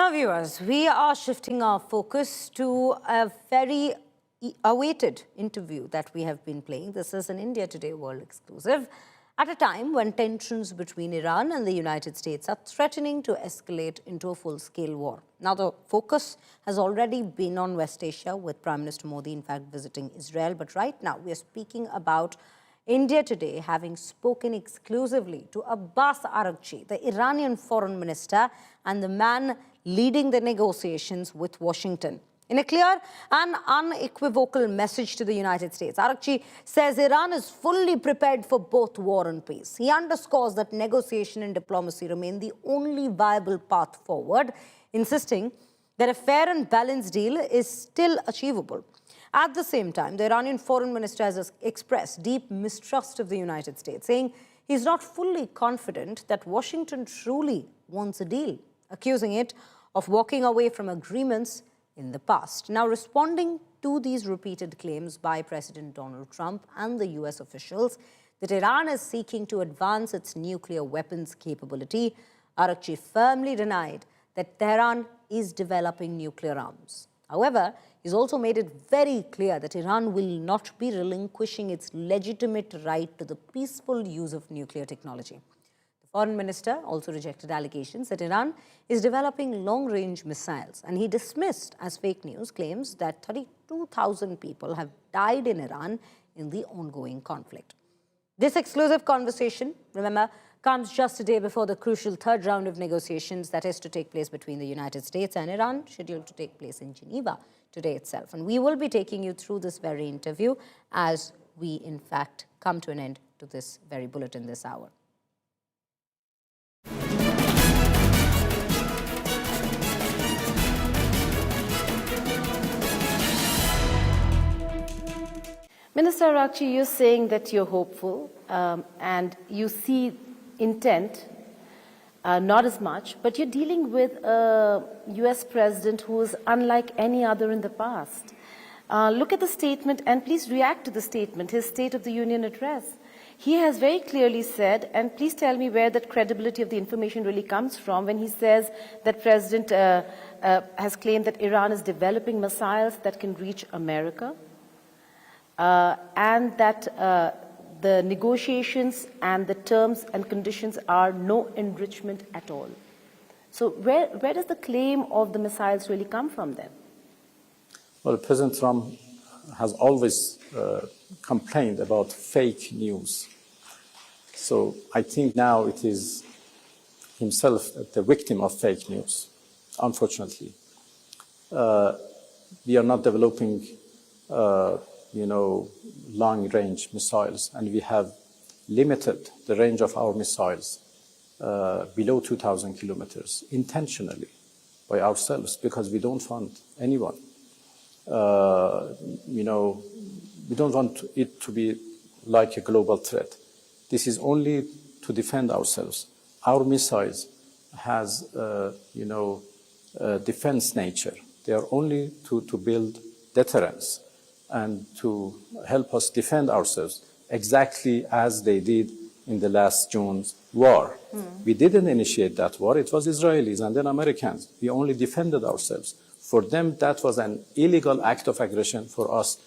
Now, viewers, we are shifting our focus to a very awaited interview that we have been playing. This is an India Today World exclusive at a time when tensions between Iran and the United States are threatening to escalate into a full-scale war. Now, the focus has already been on West Asia, with Prime Minister Modi, in fact, visiting Israel. But right now, we are speaking about India Today having spoken exclusively to Abbas Araghchi, the Iranian foreign minister and the man leading the negotiations with Washington. In a clear and unequivocal message to the United States, Araghchi says Iran is fully prepared for both war and peace. He underscores that negotiation and diplomacy remain the only viable path forward, insisting that a fair and balanced deal is still achievable. At the same time, the Iranian foreign minister has expressed deep mistrust of the United States, saying he's not fully confident that Washington truly wants a deal, accusing it of walking away from agreements in the past. Now, responding to these repeated claims by President Donald Trump and the US officials that Iran is seeking to advance its nuclear weapons capability, Araghchi firmly denied that Tehran is developing nuclear arms. However, he's also made it very clear that Iran will not be relinquishing its legitimate right to the peaceful use of nuclear technology. The foreign minister also rejected allegations that Iran is developing long-range missiles, and he dismissed as fake news claims that 32,000 people have died in Iran in the ongoing conflict. This exclusive conversation, remember, comes just a day before the crucial third round of negotiations that is to take place between the United States and Iran, scheduled to take place in Geneva today itself. And we will be taking you through this very interview as we, in fact, come to an end to this very bulletin this hour. Minister Araghchi, you're saying that you're hopeful and you see intent, not as much, but you're dealing with a US president who is unlike any other in the past. Look at the statement and please react to the statement, his State of the Union address. He has very clearly said, and please tell me where that credibility of the information really comes from, when he says that President has claimed that Iran is developing missiles that can reach America, and that the negotiations and the terms and conditions are no enrichment at all. So where does the claim of the missiles really come from then? Well, President Trump has always complained about fake news. So I think now it is himself the victim of fake news, unfortunately. We are not developing long-range missiles, and we have limited the range of our missiles below 2,000 kilometers intentionally by ourselves, because we don't want anyone. We don't want it to be like a global threat. This is only to defend ourselves. Our missiles has, defense nature. They are only to build deterrence and to help us defend ourselves, exactly as they did in the last June's war. We didn't initiate that war. It was Israelis and then Americans. We only defended ourselves. For them, that was an illegal act of aggression. For us,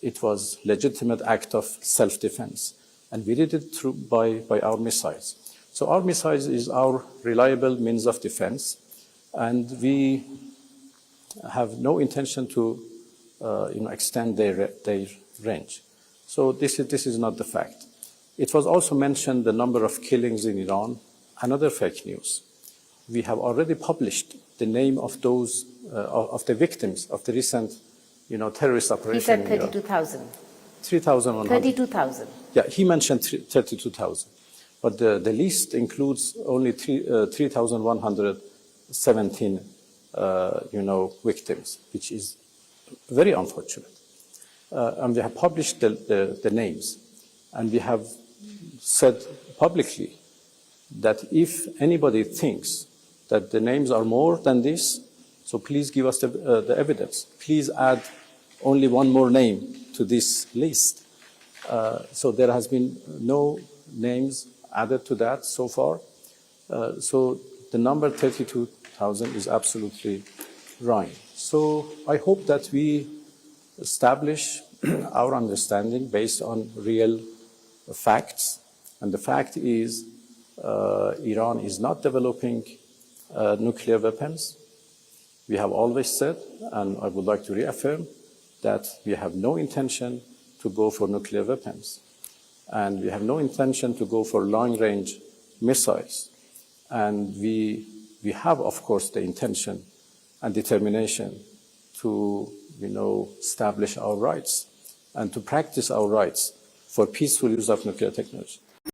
it was a legitimate act of self-defense. And we did it by our missiles. So our missiles is our reliable means of defense, and we have no intention to extend their range. So this is not the fact. It was also mentioned the number of killings in Iran, another fake news. We have already published the name of those, of the victims of the recent, terrorist operation. He said 32,000. 3,100. 32,000. Yeah, he mentioned 32,000. But the list includes only 3,117, victims, which is very unfortunate. And we have published the names, and we have said publicly that if anybody thinks that the names are more than this, so please give us the evidence. Please add only one more name to this list. So there has been no names added to that so far. So the number 32 1,000 is absolutely wrong. So I hope that we establish our understanding based on real facts. And the fact is, Iran is not developing nuclear weapons. We have always said, and I would like to reaffirm, that we have no intention to go for nuclear weapons. And we have no intention to go for long-range missiles. And we have, of course, the intention and determination to, establish our rights and to practice our rights for peaceful use of nuclear technology.